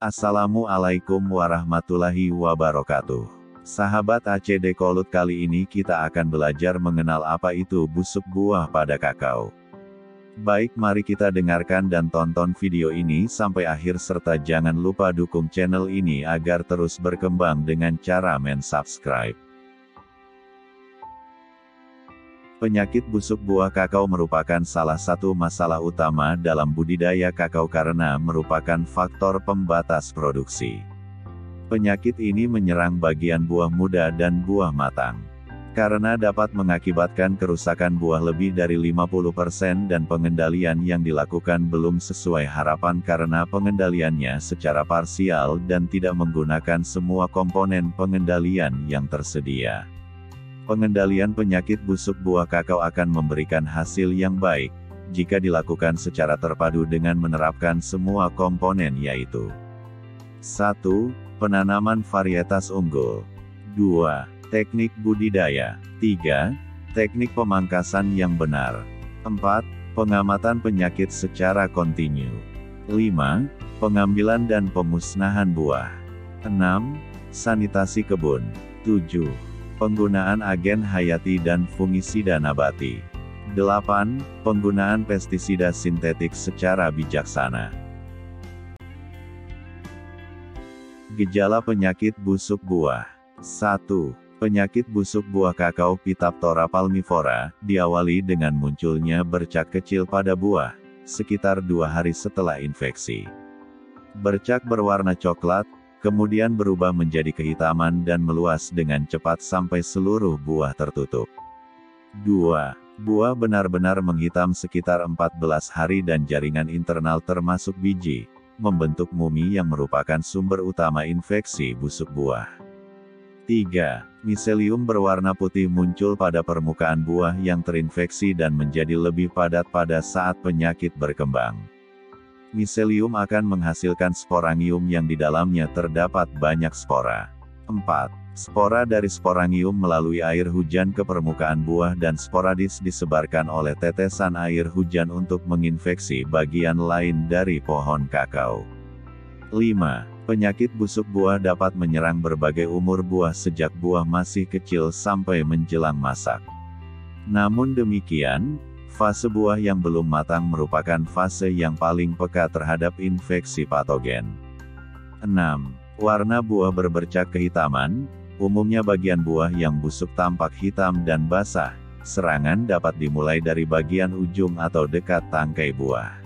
Assalamualaikum warahmatullahi wabarakatuh. Sahabat ACD Kolut, kali ini kita akan belajar mengenal apa itu busuk buah pada kakao. Baik, mari kita dengarkan dan tonton video ini sampai akhir serta jangan lupa dukung channel ini agar terus berkembang dengan cara subscribe. Penyakit busuk buah kakao merupakan salah satu masalah utama dalam budidaya kakao karena merupakan faktor pembatas produksi. Penyakit ini menyerang bagian buah muda dan buah matang. Karena dapat mengakibatkan kerusakan buah lebih dari 50% dan pengendalian yang dilakukan belum sesuai harapan karena pengendaliannya secara parsial dan tidak menggunakan semua komponen pengendalian yang tersedia. Pengendalian penyakit busuk buah kakao akan memberikan hasil yang baik, jika dilakukan secara terpadu dengan menerapkan semua komponen yaitu 1. Penanaman varietas unggul. 2. Teknik budidaya. 3. Teknik pemangkasan yang benar. 4. Pengamatan penyakit secara kontinu. 5. Pengambilan dan pemusnahan buah. 6. Sanitasi kebun. 7. Penggunaan agen hayati dan fungisida nabati. 8. Penggunaan pestisida sintetik secara bijaksana. Gejala penyakit busuk buah. 1. Penyakit busuk buah kakao Phytophthora palmivora, diawali dengan munculnya bercak kecil pada buah, sekitar 2 hari setelah infeksi. Bercak berwarna coklat, kemudian berubah menjadi kehitaman dan meluas dengan cepat sampai seluruh buah tertutup. 2. Buah benar-benar menghitam sekitar 14 hari dan jaringan internal termasuk biji, membentuk mumi yang merupakan sumber utama infeksi busuk buah. 3. Miselium berwarna putih muncul pada permukaan buah yang terinfeksi dan menjadi lebih padat pada saat penyakit berkembang. Miselium akan menghasilkan sporangium yang di dalamnya terdapat banyak spora. 4. Spora dari sporangium melalui air hujan ke permukaan buah dan sporadis disebarkan oleh tetesan air hujan untuk menginfeksi bagian lain dari pohon kakao. 5. Penyakit busuk buah dapat menyerang berbagai umur buah sejak buah masih kecil sampai menjelang masak. Namun demikian, fase buah yang belum matang merupakan fase yang paling peka terhadap infeksi patogen. 6. Warna buah berbercak kehitaman, umumnya bagian buah yang busuk tampak hitam dan basah. Serangan dapat dimulai dari bagian ujung atau dekat tangkai buah.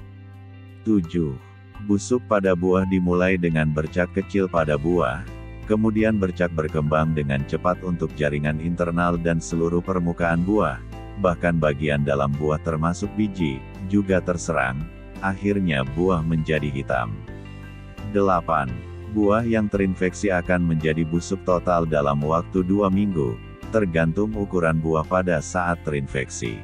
7. Busuk pada buah dimulai dengan bercak kecil pada buah, kemudian bercak berkembang dengan cepat untuk jaringan internal dan seluruh permukaan buah. Bahkan bagian dalam buah termasuk biji, juga terserang, akhirnya buah menjadi hitam. 8. Buah yang terinfeksi akan menjadi busuk total dalam waktu 2 minggu, tergantung ukuran buah pada saat terinfeksi.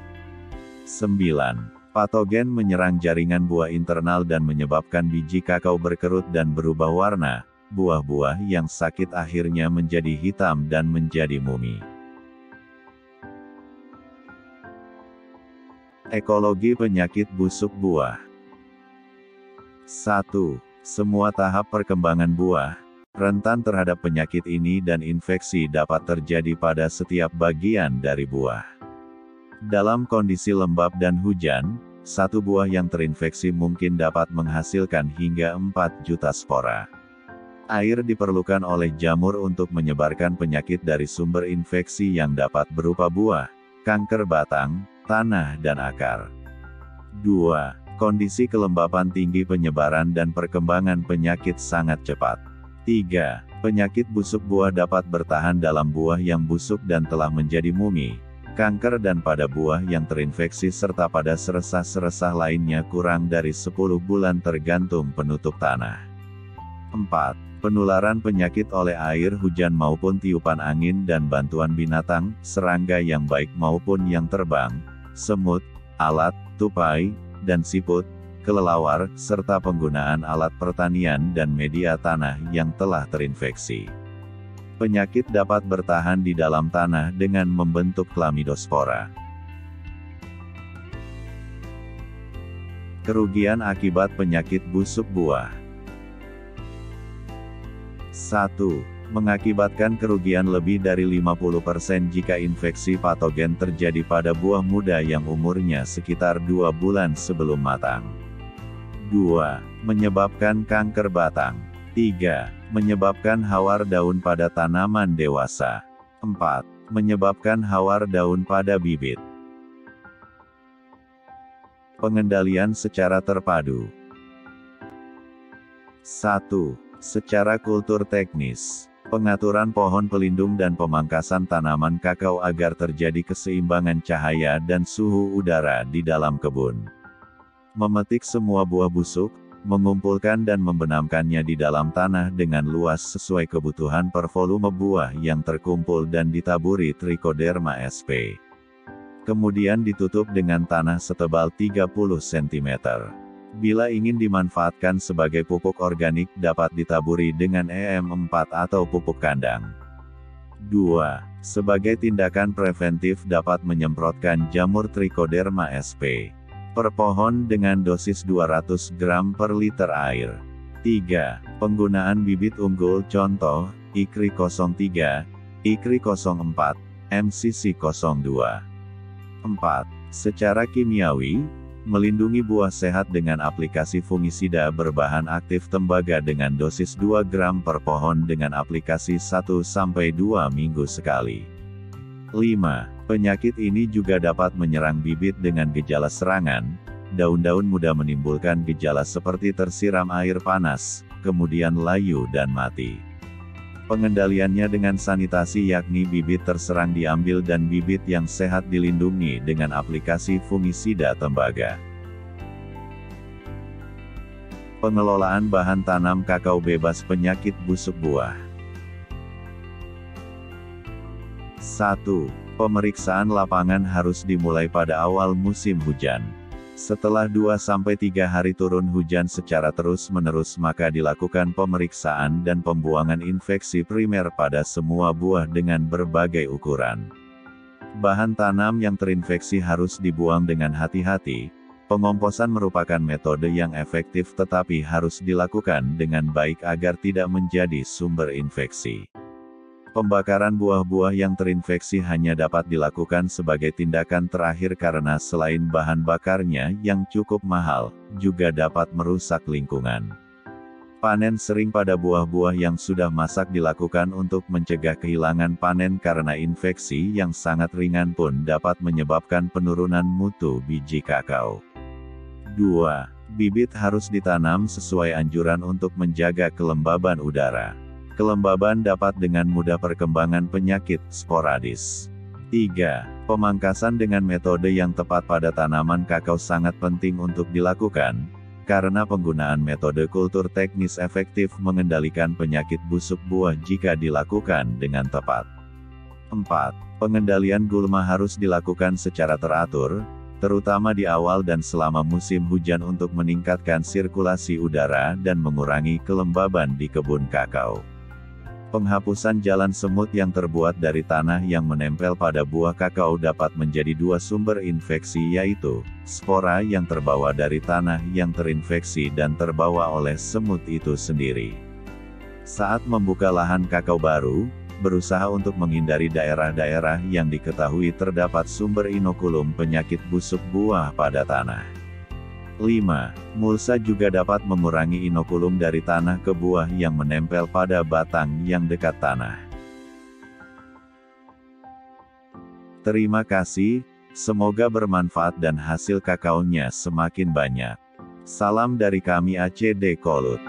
9. Patogen menyerang jaringan buah internal dan menyebabkan biji kakao berkerut dan berubah warna, buah-buah yang sakit akhirnya menjadi hitam dan menjadi mumi. Ekologi penyakit busuk buah. 1. Semua tahap perkembangan buah, rentan terhadap penyakit ini dan infeksi dapat terjadi pada setiap bagian dari buah. Dalam kondisi lembab dan hujan, satu buah yang terinfeksi mungkin dapat menghasilkan hingga 4 juta spora. Air diperlukan oleh jamur untuk menyebarkan penyakit dari sumber infeksi yang dapat berupa buah, kanker batang, tanah dan akar. 2. Kondisi kelembapan tinggi penyebaran dan perkembangan penyakit sangat cepat. 3. Penyakit busuk buah dapat bertahan dalam buah yang busuk dan telah menjadi mumi, kanker dan pada buah yang terinfeksi serta pada seresah-seresah lainnya kurang dari 10 bulan tergantung penutup tanah. 4. Penularan penyakit oleh air hujan maupun tiupan angin dan bantuan binatang, serangga yang baik maupun yang terbang, semut, alat, tupai, dan siput, kelelawar, serta penggunaan alat pertanian dan media tanah yang telah terinfeksi. Penyakit dapat bertahan di dalam tanah dengan membentuk klamidospora. Kerugian akibat penyakit busuk buah. 1. Mengakibatkan kerugian lebih dari 50% jika infeksi patogen terjadi pada buah muda yang umurnya sekitar 2 bulan sebelum matang. 2. Menyebabkan kanker batang. 3. Menyebabkan hawar daun pada tanaman dewasa. 4. Menyebabkan hawar daun pada bibit. Pengendalian secara terpadu. 1. Secara kultur teknis. Pengaturan pohon pelindung dan pemangkasan tanaman kakao agar terjadi keseimbangan cahaya dan suhu udara di dalam kebun. Memetik semua buah busuk, mengumpulkan dan membenamkannya di dalam tanah dengan luas sesuai kebutuhan per volume buah yang terkumpul dan ditaburi Trichoderma sp. Kemudian ditutup dengan tanah setebal 30 cm. Bila ingin dimanfaatkan sebagai pupuk organik dapat ditaburi dengan EM4 atau pupuk kandang. 2. Sebagai tindakan preventif dapat menyemprotkan jamur Trichoderma sp. per pohon dengan dosis 200 gram per liter air. 3. Penggunaan bibit unggul contoh, IKRI 03, IKRI 04, MCC 02. 4. Secara kimiawi, melindungi buah sehat dengan aplikasi fungisida berbahan aktif tembaga dengan dosis 2 gram per pohon dengan aplikasi 1-2 minggu sekali. 5. Penyakit ini juga dapat menyerang bibit dengan gejala serangan, daun-daun muda menimbulkan gejala seperti tersiram air panas, kemudian layu dan mati. Pengendaliannya dengan sanitasi yakni bibit terserang diambil dan bibit yang sehat dilindungi dengan aplikasi fungisida tembaga. Pengelolaan bahan tanam kakao bebas penyakit busuk buah. 1. Pemeriksaan lapangan harus dimulai pada awal musim hujan. Setelah 2-3 hari turun hujan secara terus-menerus maka dilakukan pemeriksaan dan pembuangan infeksi primer pada semua buah dengan berbagai ukuran. Bahan tanam yang terinfeksi harus dibuang dengan hati-hati. Pengomposan merupakan metode yang efektif tetapi harus dilakukan dengan baik agar tidak menjadi sumber infeksi. Pembakaran buah-buah yang terinfeksi hanya dapat dilakukan sebagai tindakan terakhir karena selain bahan bakarnya yang cukup mahal, juga dapat merusak lingkungan. Panen sering pada buah-buah yang sudah masak dilakukan untuk mencegah kehilangan panen karena infeksi yang sangat ringan pun dapat menyebabkan penurunan mutu biji kakao. 2. Bibit harus ditanam sesuai anjuran untuk menjaga kelembaban udara. Kelembaban dapat dengan mudah perkembangan penyakit sporadis. 3. Pemangkasan dengan metode yang tepat pada tanaman kakao sangat penting untuk dilakukan, karena penggunaan metode kultur teknis efektif mengendalikan penyakit busuk buah jika dilakukan dengan tepat. 4. Pengendalian gulma harus dilakukan secara teratur, terutama di awal dan selama musim hujan untuk meningkatkan sirkulasi udara dan mengurangi kelembaban di kebun kakao. Penghapusan jalan semut yang terbuat dari tanah yang menempel pada buah kakao dapat menjadi 2 sumber infeksi yaitu, spora yang terbawa dari tanah yang terinfeksi dan terbawa oleh semut itu sendiri. Saat membuka lahan kakao baru, berusaha untuk menghindari daerah-daerah yang diketahui terdapat sumber inokulum penyakit busuk buah pada tanah. 5. Mulsa juga dapat mengurangi inokulum dari tanah ke buah yang menempel pada batang yang dekat tanah. Terima kasih, semoga bermanfaat dan hasil kakaonya semakin banyak. Salam dari kami ACD Kolut.